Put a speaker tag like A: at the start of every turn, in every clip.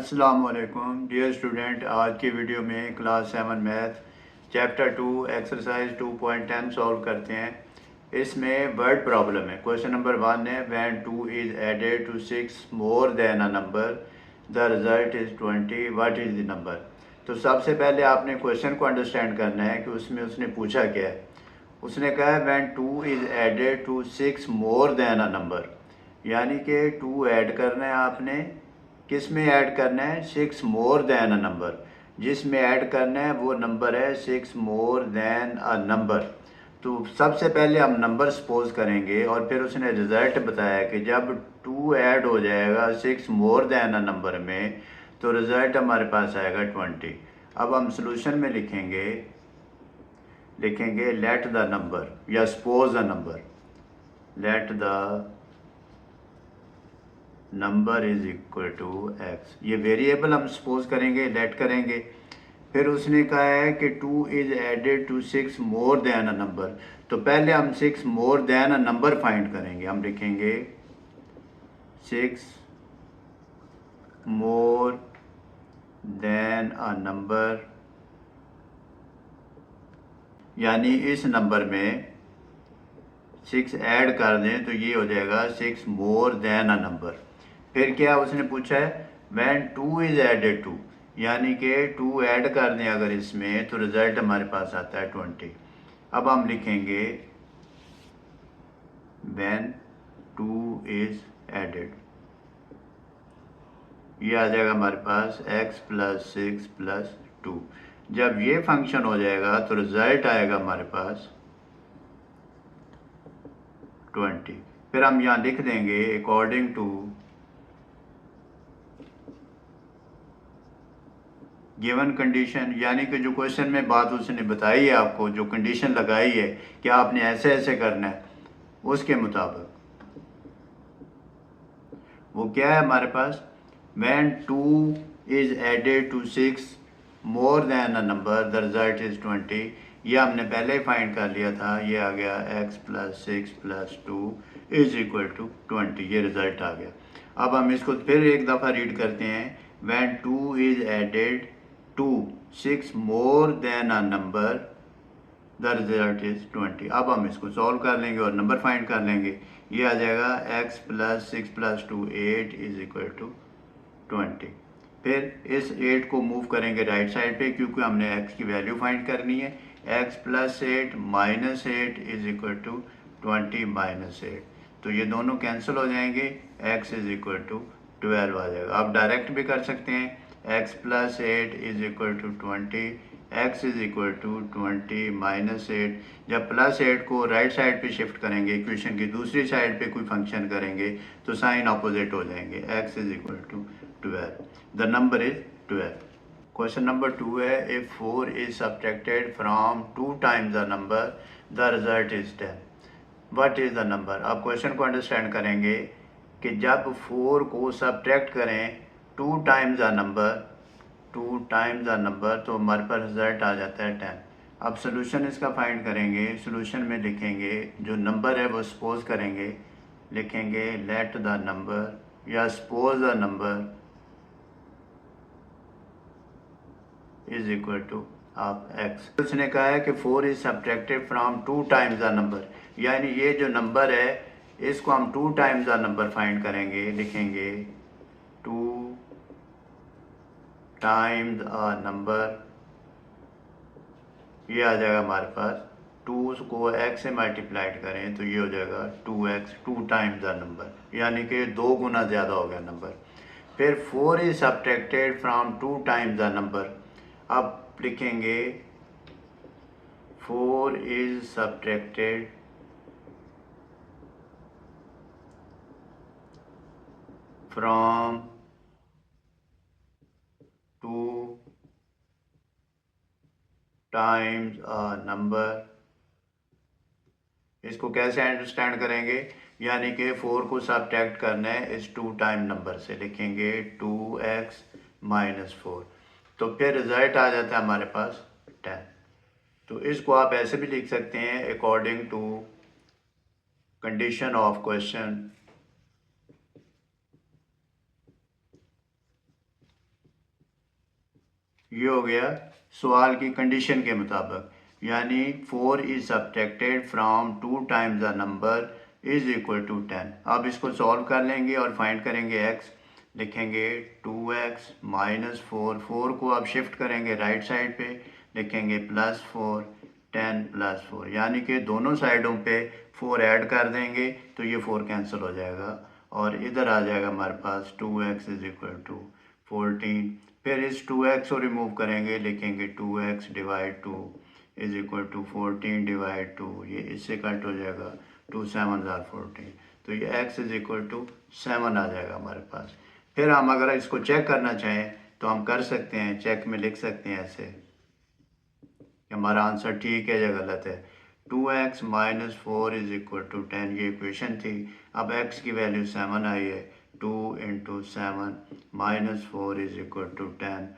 A: अस्सलामुअलैकुम dear student, आज की वीडियो में class 7 math chapter 2 exercise 2.10 solve करते हैं। इसमें वर्ड प्रॉब्लम है। क्वेश्चन नंबर 1 है when 2 is added to 6 more than a number the result is 20, what is the number. तो सबसे पहले आपने क्वेश्चन को अंडरस्टैंड करना है कि उसमें उसने पूछा क्या है। उसने कहा है when 2 is added to 6 more than a number, यानी कि 2 ऐड करना है आपने। किस में ऐड करना है? 6 मोर देन अ नंबर। जिसमें ऐड करना है वो नंबर है 6 मोर देन अ नंबर। तो सबसे पहले हम नंबर सपोज करेंगे और फिर उसने रिज़ल्ट बताया कि जब 2 ऐड हो जाएगा 6 मोर देन अ नंबर में तो रिज़ल्ट हमारे पास आएगा 20। अब हम सोल्यूशन में लिखेंगे लेट द नंबर या suppose the number. Let the number is equal to x. ये वेरिएबल हम सपोज करेंगे, लेट करेंगे। फिर उसने कहा है कि 2 is added to 6 more than a number. तो पहले हम 6 more than a number find करेंगे। हम लिखेंगे 6 मोर देन अ नंबर, यानी इस नंबर में 6 ऐड कर दें तो ये हो जाएगा 6 मोर देन अ नंबर। फिर क्या उसने पूछा है? व्हेन 2 इज एडेड टू, यानी कि 2 ऐड कर दें अगर इसमें तो रिजल्ट हमारे पास आता है 20। अब हम लिखेंगे व्हेन 2 इज एडेड, ये आ जाएगा हमारे पास x प्लस 6 प्लस 2। जब ये फंक्शन हो जाएगा तो रिजल्ट आएगा हमारे पास 20। फिर हम यहाँ लिख देंगे अकॉर्डिंग टू गिवन कंडीशन, यानी कि जो क्वेश्चन में बात उसने बताई है आपको, जो कंडीशन लगाई है कि आपने ऐसे ऐसे करना है, उसके मुताबिक वो क्या है हमारे पास? When 2 is added to 6 more than a number the result is 20। ये हमने पहले ही फाइंड कर लिया था। ये आ गया x plus 6 plus 2 is equal to 20। ये रिजल्ट आ गया। अब हम इसको फिर एक दफ़ा रीड करते हैं। When 2 is added to 6 more than a number the result is 20। अब हम इसको सॉल्व कर लेंगे और नंबर फाइंड कर लेंगे। ये आ जाएगा x plus 6 plus 2 8 is equal to 20। फिर इस 8 को मूव करेंगे राइट साइड पे, क्योंकि हमने x की वैल्यू फाइंड करनी है। x plus 8 minus 8 is equal to 20 minus 8। तो ये दोनों कैंसिल हो जाएंगे। x इज इक्वल टू 12 आ जाएगा। आप डायरेक्ट भी कर सकते हैं। x plus 8 is equal to 20, x is equal to 20 minus 8। जब प्लस 8 को राइट साइड पे शिफ्ट करेंगे, इक्वेशन की दूसरी साइड पे कोई फंक्शन करेंगे तो साइन अपोजिट हो जाएंगे। x is equal to 12, the number is 12। Question number 2 है if 4 is subtracted from 2 times the number the result is 10, what is the number. आप क्वेश्चन को अंडरस्टैंड करेंगे कि जब 4 को सब्ट्रैक्ट करें 2 times the number, 2 times the number, तो हमारे पास रिजल्ट आ जाता है 10। अब सोल्यूशन इसका फाइंड करेंगे। सोल्यूशन में लिखेंगे जो नंबर है वो सपोज करेंगे, लिखेंगे लेट द नंबर या suppose the number is equal to आप x। उसने कहा है कि 4 is subtracted from 2 times the number, यानी ये जो नंबर है इसको हम 2 टाइम्स द नंबर फाइंड करेंगे। लिखेंगे 2 टाइम्स अ नंबर, ये आ जाएगा हमारे पास 2 को x से मल्टीप्लाइड करें तो ये हो जाएगा 2x, 2 टाइम्स द नंबर, यानी कि 2 गुना ज़्यादा हो गया नंबर। फिर 4 is subtracted from 2 times the number. अब लिखेंगे 4 is subtracted from 2 times a number. इसको कैसे अंडरस्टैंड करेंगे? यानी कि 4 को सब्ट्रैक्ट करना है इस 2 टाइम नंबर से। लिखेंगे 2x माइनस 4, तो फिर रिजल्ट आ जाता है हमारे पास 10। तो इसको आप ऐसे भी लिख सकते हैं according to condition of question ये हो गया सवाल की कंडीशन के मुताबिक, यानी 4 is subtracted from 2 times the number is equal to 10। अब इसको सॉल्व कर लेंगे और फाइंड करेंगे x। लिखेंगे 2x माइनस 4 को अब शिफ्ट करेंगे राइट साइड पे, लिखेंगे +4 10+4, यानी कि दोनों साइडों पे 4 ऐड कर देंगे तो ये 4 कैंसिल हो जाएगा और इधर आ जाएगा हमारे पास 2x इज इक्वल टू 14। फिर इस 2x को रिमूव करेंगे, लिखेंगे 2x divide 2 is equal to 14 divide 2, ये इससे कट हो जाएगा, 2 7 14, तो ये x इज इक्वल टू 7 आ जाएगा हमारे पास। फिर हम अगर इसको चेक करना चाहें तो हम कर सकते हैं, चेक में लिख सकते हैं ऐसे कि हमारा आंसर ठीक है या गलत है। 2x minus 4 is equal to 10, ये इक्वेशन थी। अब x की वैल्यू 7 आई है, 2 into 7 minus 4 is equal to 10।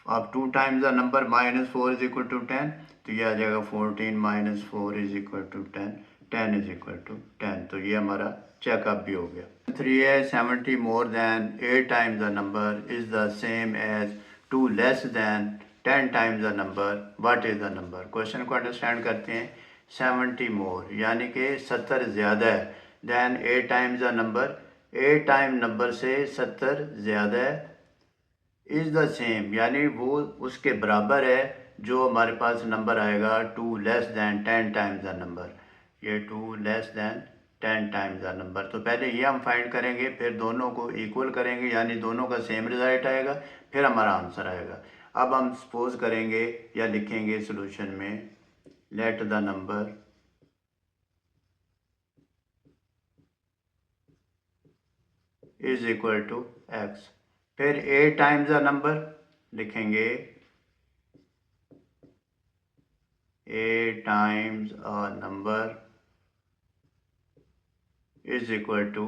A: अब 2 times the number minus 4 is equal to 10, तो ये आ जाएगा 14 minus 4 is equal to 10, 10 is equal to 10। तो ये हमारा चेकअप भी हो गया। 3 है 70 more than 8 times the number is the same as 2 less than 10 times the number, what is the number. Question को अंडरस्टैंड करते हैं। 70 मोर यानी कि 70 ज़्यादा है, than 8 times the number, 8 time number से 70 ज़्यादा है, इज़ द सेम यानी वो उसके बराबर है जो हमारे पास नंबर आएगा 2 less than 10 times the number, ये 2 less than 10 times the number. तो पहले ये हम फाइंड करेंगे, फिर दोनों को इक्वल करेंगे यानी दोनों का सेम रिजल्ट आएगा, फिर हमारा आंसर आएगा। अब हम सपोज करेंगे या लिखेंगे सॉल्यूशन में, let the number is equal to x। फिर 8 टाइम्स द नंबर लिखेंगे 8 times a number is equal to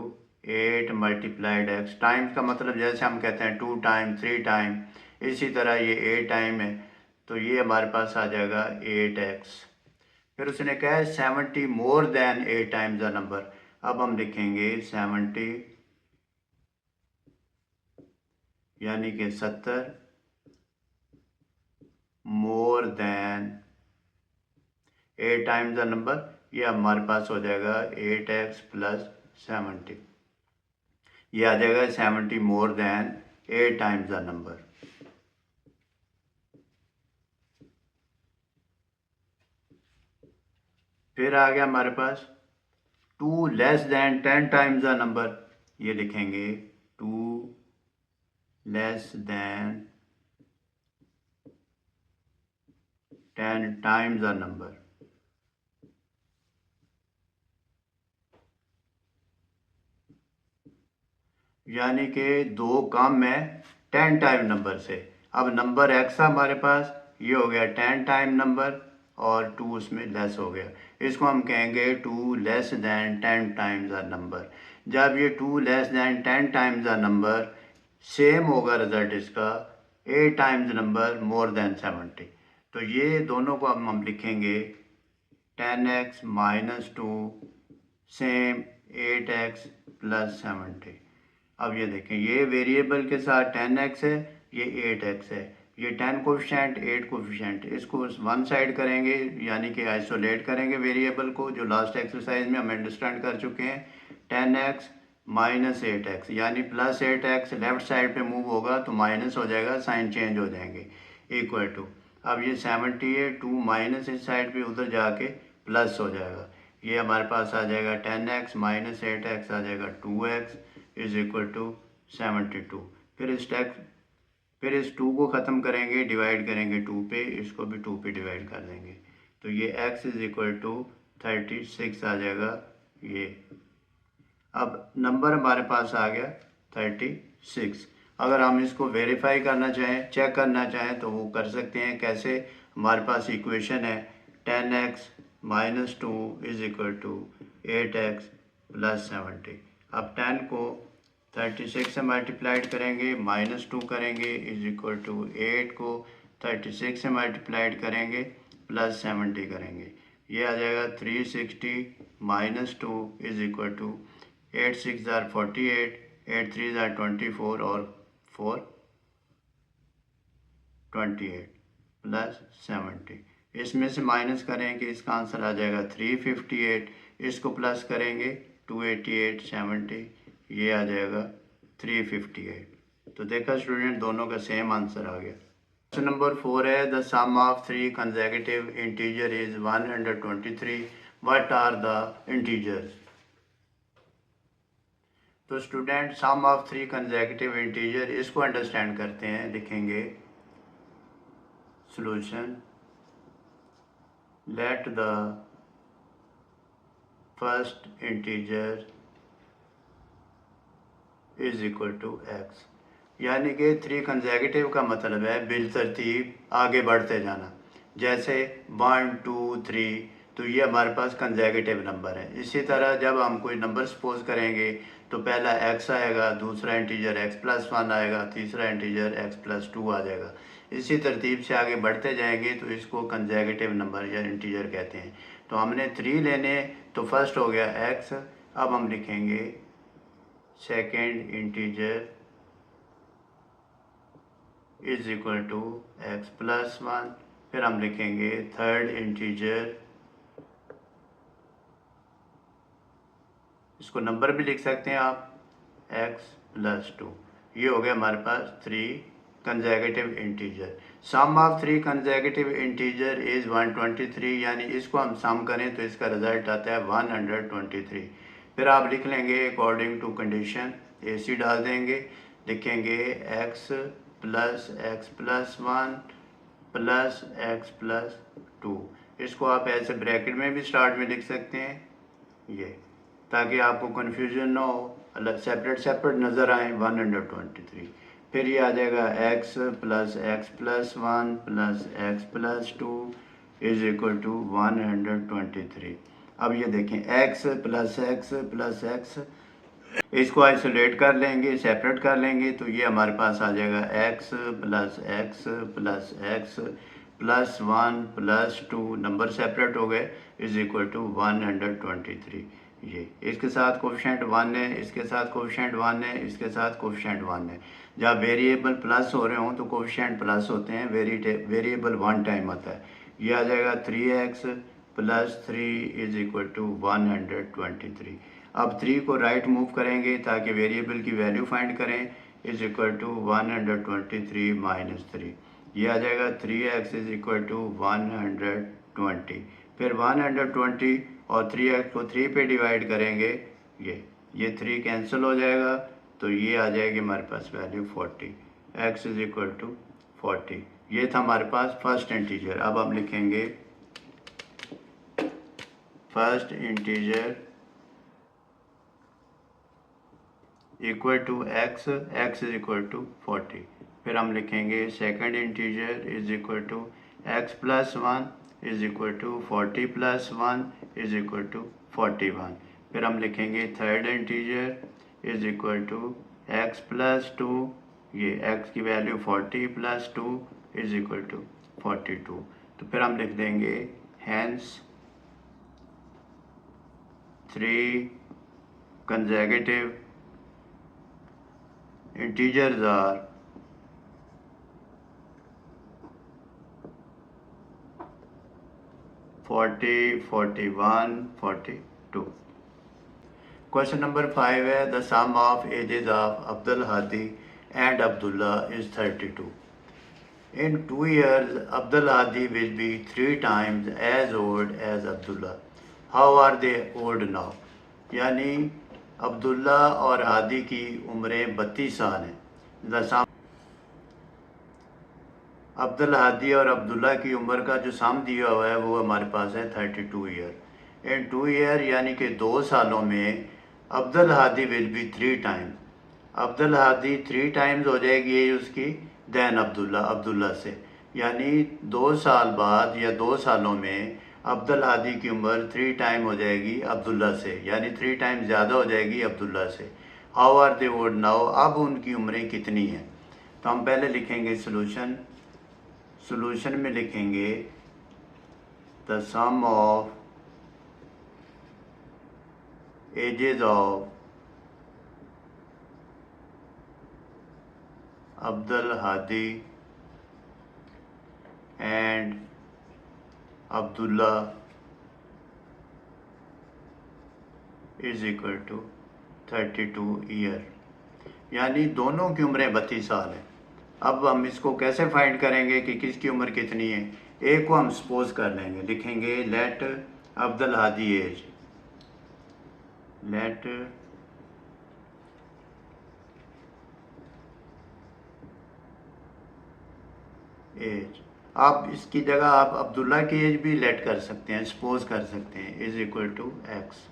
A: 8 multiplied x। Times का मतलब जैसे हम कहते हैं 2 टाइम 3 टाइम, इसी तरह ये 8 टाइम है, तो ये हमारे पास आ जाएगा 8x। फिर उसने कहा है 70 more than 8 times the number. अब हम लिखेंगे 70 यानी कि 70 more than 8 times the number, ये हमारे पास हो जाएगा 8x प्लस 70, ये आ जाएगा 70 more than 8 times the number. फिर आ गया हमारे पास 2 less than 10 times the number, ये लिखेंगे 2 less than 10 times the number, यानी कि 2 कम है 10 टाइम नंबर से। अब नंबर x हमारे पास ये हो गया 10 टाइम नंबर और 2 उसमें लेस हो गया, इसको हम कहेंगे 2 less than 10 times the number. जब ये 2 less than 10 times the number same होगा रिजल्ट इसका 8 टाइम्स नंबर मोर देन 70, तो ये दोनों को अब हम लिखेंगे 10x minus 2 same 8x plus 70। अब ये देखें, ये वेरिएबल के साथ 10x है, ये 8x है, ये 10 कोफिशेंट 8 कोफिशेंट, इसको वन साइड करेंगे यानी कि आइसोलेट करेंगे वेरिएबल को, जो लास्ट एक्सरसाइज में हम अंडरस्टैंड कर चुके हैं। 10x माइनस 8x यानी प्लस 8x लेफ्ट साइड पे मूव होगा तो माइनस हो जाएगा, साइन चेंज हो जाएंगे, इक्वल टू। अब ये 70 है, 2 माइनस इस साइड पे उधर जाके प्लस हो जाएगा, ये हमारे पास आ जाएगा 10x माइनस 8x आ जाएगा 2x इज इक्वल टू 72। फिर इस 2 को ख़त्म करेंगे, डिवाइड करेंगे 2 पे, इसको भी 2 पे डिवाइड कर देंगे, तो ये x इज इक्वल टू 36 आ जाएगा ये। अब नंबर हमारे पास आ गया 36। अगर हम इसको वेरीफाई करना चाहें, चेक करना चाहें तो वो कर सकते हैं। कैसे? हमारे पास इक्वेशन है 10x minus 2 is equal to 8x plus 70। अब 10 को 36 से मल्टीप्लाइड करेंगे, माइनस 2 करेंगे इज इक्वल टू 8 को 36 से मल्टीप्लाइड करेंगे प्लस 70 करेंगे, ये आ जाएगा 360 माइनस 2 इज इक्वल टू 8 6 ज़ार 48, 8 3 ज़ार 24 और 4 28 प्लस 70। इसमें से माइनस करेंगे, इसका आंसर आ जाएगा 358। इसको प्लस करेंगे 288 70, ये आ जाएगा 358। तो देखा स्टूडेंट, दोनों का सेम आंसर आ गया। क्वेश्चन नंबर 4 है the sum of 3 consecutive integer is 123, what are the integers. तो student sum of 3 consecutive integer, इसको अंडरस्टैंड करते हैं। लिखेंगे solution, let the first integer is equal to x। यानी कि 3 कंसेक्यूटिव का मतलब है बिलतरतीब आगे बढ़ते जाना। जैसे 1 2 3, तो ये हमारे पास कंसेक्यूटिव नंबर है। इसी तरह जब हम कोई नंबर सपोज करेंगे तो पहला x आएगा, दूसरा इंटीजर x+1 आएगा, तीसरा इंटीजर x+2 आ जाएगा। इसी तरतीब से आगे बढ़ते जाएंगे तो इसको कंसेक्यूटिव नंबर या इंटीजर कहते हैं। तो हमने 3 लेने, तो फर्स्ट हो गया x। अब हम लिखेंगे second integer is equal to x+1। फिर हम लिखेंगे थर्ड इंटीजर, इसको नंबर भी लिख सकते हैं आप, x+2। ये हो गया हमारे पास 3 consecutive integer. Sum of 3 consecutive integer is 123, यानी इसको हम सम करें तो इसका रिजल्ट आता है 123। फिर आप लिख लेंगे अकॉर्डिंग टू कंडीशन, AC डाल देंगे, लिखेंगे x+x+1 प्लस x+2। इसको आप ऐसे ब्रैकेट में भी स्टार्ट में लिख सकते हैं, ये, ताकि आपको कन्फ्यूजन ना हो, अलग सेपरेट सेपरेट नज़र आए 123। फिर ये आ जाएगा x+x+1 plus x+2 is equal to 123। अब ये देखें x+x+x, इसको आइसोलेट कर लेंगे, सेपरेट कर लेंगे, तो ये हमारे पास आ जाएगा x+x+x+1+2, नंबर सेपरेट हो गए, इज इक्वल टू 123। ये इसके साथ कोफिशिएंट 1 है, इसके साथ कोफिशिएंट 1 है, इसके साथ कोफिशिएंट 1 है। जब वेरिएबल प्लस हो रहे हों तो कोफिशिएंट प्लस होते हैं, वेरिएबल 1 टाइम आता है। ये आ जाएगा 3x+3 इज इक्वल टू 123। अब 3 को राइट मूव करेंगे ताकि वेरिएबल की वैल्यू फाइंड करें, इज इक्वल टू 123 माइनस 3। ये आ जाएगा 3x इज इक्वल टू 120। फिर 120 और 3x को 3 पे डिवाइड करेंगे, ये 3 कैंसिल हो जाएगा, तो ये आ जाएगी हमारे पास value 40। x is equal to 40। ये था हमारे पास फर्स्ट इंटीजर। अब हम लिखेंगे first integer equal to x, x is equal to 40। फिर हम लिखेंगे second integer is equal to x+1 is equal to 40+1 is equal to 41। फिर हम लिखेंगे third integer is equal to x+2, ये x की वैल्यू 40+2 इज इक्वल टू 42। तो फिर हम लिख देंगे hence 3 consecutive integers are 40, 41, 42। Question number 5 है the sum of ages of Abdul Hadi and Abdullah is 32। In 2 years, Abdul Hadi will be 3 times as old as Abdullah. How are they old now? यानी अब्दुल्ला और हादी की उम्रें 32 साल हैं। अब्दुल हादी और अब्दुल्ला की उम्र का जो सम दिया हुआ है वो हमारे पास है 32 ईयर। इन 2 ईयर यानी कि 2 सालों में Abdul Hadi will be 3 times, Abdul Hadi 3 times हो जाएगी ये उसकी, दैन अब्दुल्ला से, यानी 2 साल बाद या 2 सालों में अब्दुल हादी की उम्र 3 टाइम हो जाएगी अब्दुल्ला से, यानी 3 टाइम ज़्यादा हो जाएगी अब्दुल्ला से। How are they old now, अब उनकी उम्रें कितनी हैं। तो हम पहले लिखेंगे सोल्यूशन, सोल्यूशन में लिखेंगे the sum of ages of Abdul Hadi Abdullah is equal to 32 year, यानी दोनों की उम्रें 32 साल है। अब हम इसको कैसे फाइंड करेंगे कि किसकी उम्र कितनी है? एक को हम सपोज कर लेंगे, लिखेंगे let Abdul Hadi age, let age. आप इसकी जगह आप अब्दुल्ला की एज भी लेट कर सकते हैं, सपोज कर सकते हैं, इज इक्वल टू एक्स।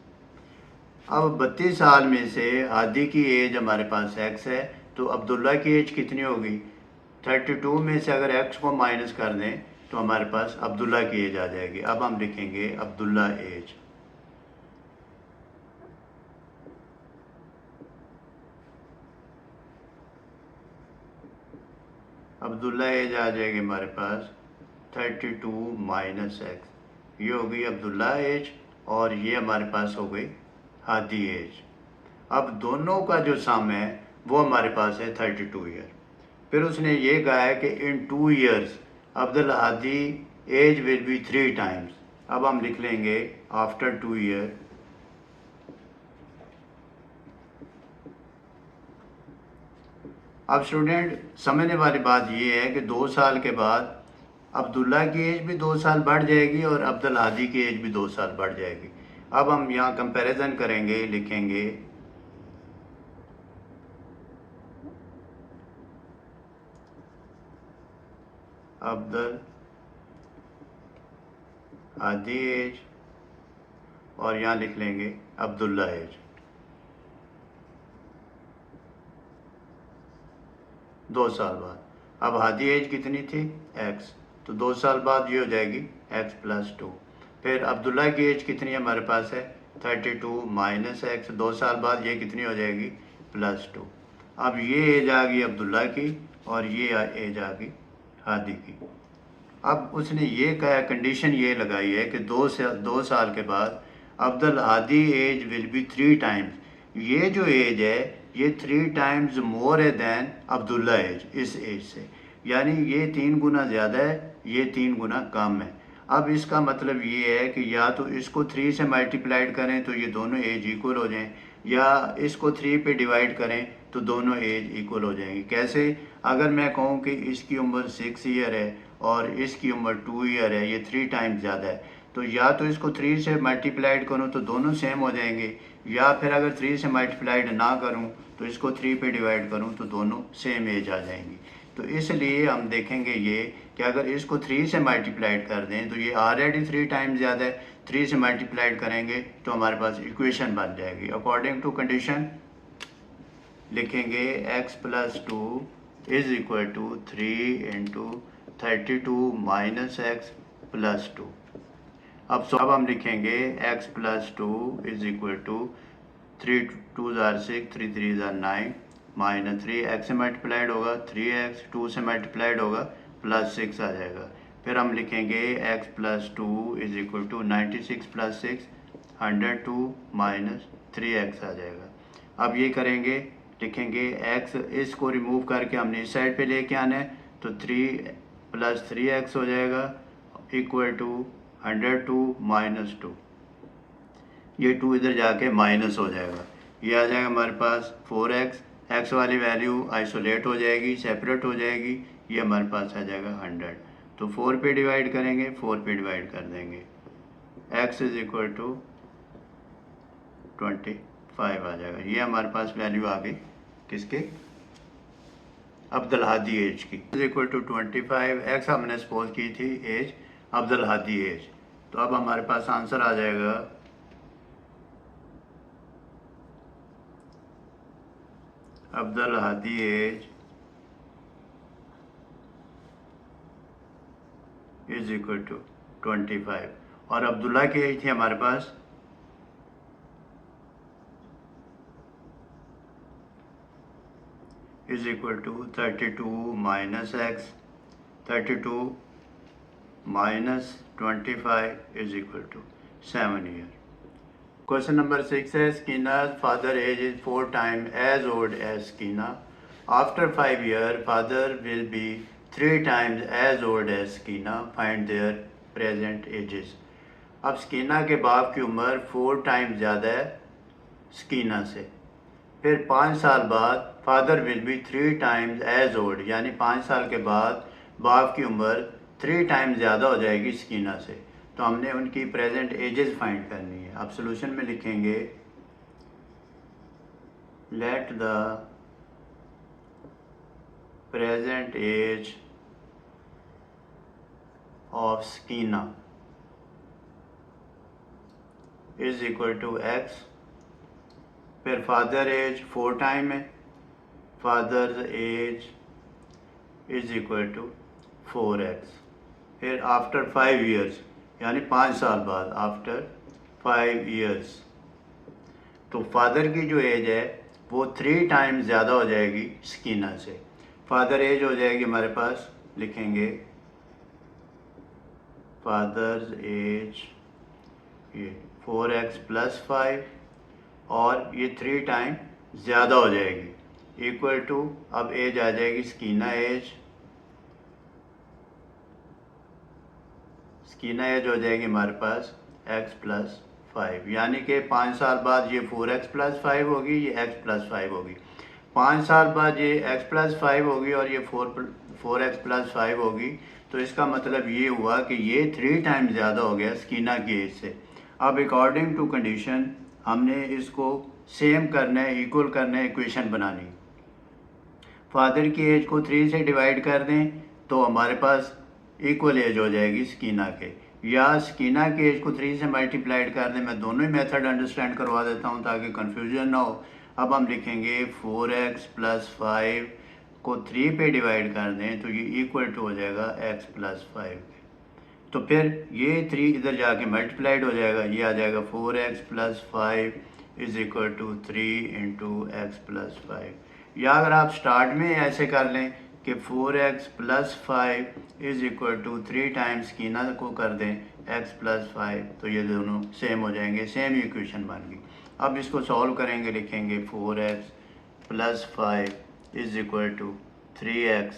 A: अब 32 साल में से हादी की एज हमारे पास एक्स है, तो अब्दुल्ला की एज कितनी होगी? 32 में से अगर एक्स को माइनस कर दें तो हमारे पास अब्दुल्ला की एज आ जाएगी। अब हम लिखेंगे अब्दुल्ला एज, अब्दुल्ला एज आ जाएगी हमारे पास 32 माइनस एक्स, ये हो गई अब्दुल्ला एज और ये हमारे पास हो गई हादी एज। अब दोनों का जो सम है वो हमारे पास है 32 ईयर। फिर उसने ये कहा है कि in 2 years Abdul Hadi age will be 3 times. अब हम लिख लेंगे आफ्टर 2 ईयर, अब स्टूडेंट समझने वाली बात ये है कि 2 साल के बाद अब्दुल्ला की एज भी 2 साल बढ़ जाएगी और अब्दुल हादी की एज भी 2 साल बढ़ जाएगी। अब हम यहाँ कंपैरिजन करेंगे, लिखेंगे अब्दुल हादी एज और यहाँ लिख लेंगे अब्दुल्ला एज। 2 साल बाद, अब हादी एज कितनी थी? एक्स, तो 2 साल बाद ये हो जाएगी एक्स प्लस 2। फिर अब्दुल्ला की एज कितनी हमारे पास है? 32 माइनस एक्स, 2 साल बाद ये कितनी हो जाएगी? प्लस 2। अब ये एज आ गई अब्दुल्ला की और ये एज आ गई हादी की। अब उसने ये कहा, कंडीशन ये लगाई है कि 2 साल के बाद Abdul Hadi age will be 3 times. ये जो एज है ये 3 टाइम्स मोर है दैन अब्दुल्ला एज, इस एज से, यानी ये 3 गुना ज़्यादा है, ये 3 गुना कम है। अब इसका मतलब ये है कि या तो इसको 3 से मल्टीप्लाइड करें तो ये दोनों एज इक्वल हो जाएं, या इसको 3 पे डिवाइड करें तो दोनों एज इक्वल हो जाएंगी। कैसे? अगर मैं कहूँ कि इसकी उम्र 6 ईयर है और इसकी उम्र 2 ईयर है, ये 3 टाइम्स ज़्यादा है, तो या तो इसको 3 से मल्टीप्लाइड करूँ तो दोनों सेम हो जाएंगे, या फिर अगर 3 से मल्टीप्लाइड ना करूँ तो इसको 3 पे डिवाइड करूँ तो दोनों सेम एज आ जाएंगी। तो इसलिए हम देखेंगे ये कि अगर इसको 3 से मल्टीप्लाइड कर दें तो ये ऑलरेडी 3 टाइम्स ज़्यादा है, 3 से मल्टीप्लाइड करेंगे तो हमारे पास इक्वेशन बन जाएगी। अकॉर्डिंग टू कंडीशन लिखेंगे x plus 2 is equal to 3 into 32 minus x plus 2। अब हम लिखेंगे x plus 2 is equal to 3 2 ज़ार 6, 3 3 ज़ार 9 माइनस 3 एक्स से मल्टीप्लाइड होगा 3x, 2 से मल्टीप्लाइड होगा प्लस 6 आ जाएगा। फिर हम लिखेंगे x plus 2 is equal to 96 plus 6 102 minus 3x आ जाएगा। अब ये करेंगे, लिखेंगे x, इसको रिमूव करके हमने इस साइड पे लेके आना है, तो 3 प्लस 3x हो जाएगा इक्वल टू 102 माइनस 2, ये 2 इधर जाके माइनस हो जाएगा, ये आ जाएगा हमारे पास 4x, x वाली वैल्यू आइसोलेट हो जाएगी, सेपरेट हो जाएगी, ये हमारे पास आ जाएगा 100। तो 4 पे डिवाइड करेंगे, 4 पे डिवाइड कर देंगे, x इज इक्वल टू 25 आ जाएगा। ये हमारे पास वैल्यू आ गई किसके? अब्दुल हादी एज की। इज इक्वल टू 25, एक्स हमने सपोज की थी एज, अब्दुल हादी एज। तो अब हमारे पास आंसर आ जाएगा Abdul Hadi age is equal to 25 और अब्दुल्ला की एज थी हमारे पास is equal to 32 minus x, 32 minus 25 is equal to 7 year. Question number 6 है Skina's father age is 4 times as old as Skina. After 5 years, father will be 3 times as old as Skina. Find their present ages. अब स्कीना के बाप की उम्र 4 times ज़्यादा है स्कीना से। फिर 5 साल बाद father will be 3 times age old, यानी 5 साल के बाद बाप की उम्र 3 टाइम्स ज़्यादा हो जाएगी स्कीना से। तो हमने उनकी प्रेजेंट एजेस फाइंड करनी है। अब सोल्यूशन में लिखेंगे let the present age of Sakina is equal to x. फिर फादर एज 4 टाइम है, father's age is equal to 4x। फिर आफ्टर 5 ईयर्स, यानी 5 साल बाद, आफ्टर 5 ईयर्स तो फादर की जो एज है वो 3 टाइम्स ज़्यादा हो जाएगी स्कीना से। फादर एज हो जाएगी हमारे पास, लिखेंगे फादर्स एज ये 4x प्लस 5 और ये 3 टाइम ज़्यादा हो जाएगी इक्वल टू, अब एज आ जाएगी स्कीना एज। स्कीना एज हो जाएगी हमारे पास x प्लस 5, यानी कि 5 साल बाद ये 4x प्लस 5 होगी, ये x प्लस 5 होगी। 5 साल बाद ये x प्लस 5 होगी और ये 4x प्लस 5 होगी। तो इसका मतलब ये हुआ कि ये 3 टाइम्स ज़्यादा हो गया स्कीना की एज से। अब अकॉर्डिंग टू कंडीशन हमने इसको सेम करना है, इक्वल करना है, इक्वेशन बनानी। फादर की एज को 3 से डिवाइड कर दें तो हमारे पास इक्वल एज हो जाएगी स्कीना के, या स्कीना की एज को 3 से मल्टीप्लाइड कर दें। मैं दोनों ही मेथड अंडरस्टैंड करवा देता हूं ताकि कन्फ्यूजन ना हो। अब हम लिखेंगे 4x प्लस 5 को 3 पे डिवाइड कर दें तो ये इक्वल टू हो जाएगा x प्लस 5। तो फिर ये 3 इधर जाके मल्टीप्लाइड हो जाएगा, ये आ जाएगा 4x plus 5 is equal to 3 into x plus 5। या अगर आप स्टार्ट में ऐसे कर लें कि 4x plus 5 is equal to 3 times Sakina को कर दें x प्लस 5, तो ये दोनों सेम हो जाएंगे, सेम इक्वेशन बन गई। अब इसको सॉल्व करेंगे, लिखेंगे 4x plus 5 is equal to 3x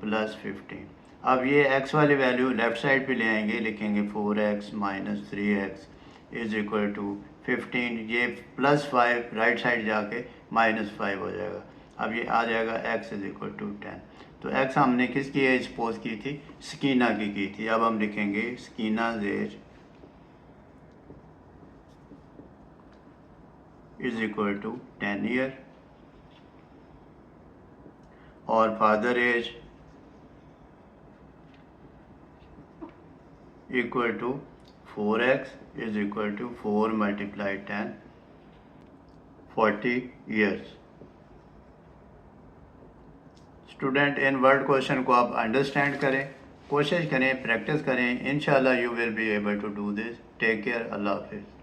A: plus 15। अब ये x वाली वैल्यू लेफ़्ट साइड पे ले आएंगे, लिखेंगे 4x minus 3x is equal to 15। ये प्लस 5 राइट साइड जाके माइनस 5 हो जाएगा। अब ये आ जाएगा x इज इक्वल टू 10। तो x हमने किसकी एज सपोज की थी? स्कीना की थी। अब हम लिखेंगे Sakina age is equal to 10 year और father age equal to 4x is equal to 4 multiply 10, 40 years. Student इन वर्ड क्वेश्चन को आप अंडरस्टैंड करें, कोशिश करें, प्रैक्टिस करें। इंशाल्लाह you will be able to do this. Take care, अल्लाह हाफिज़।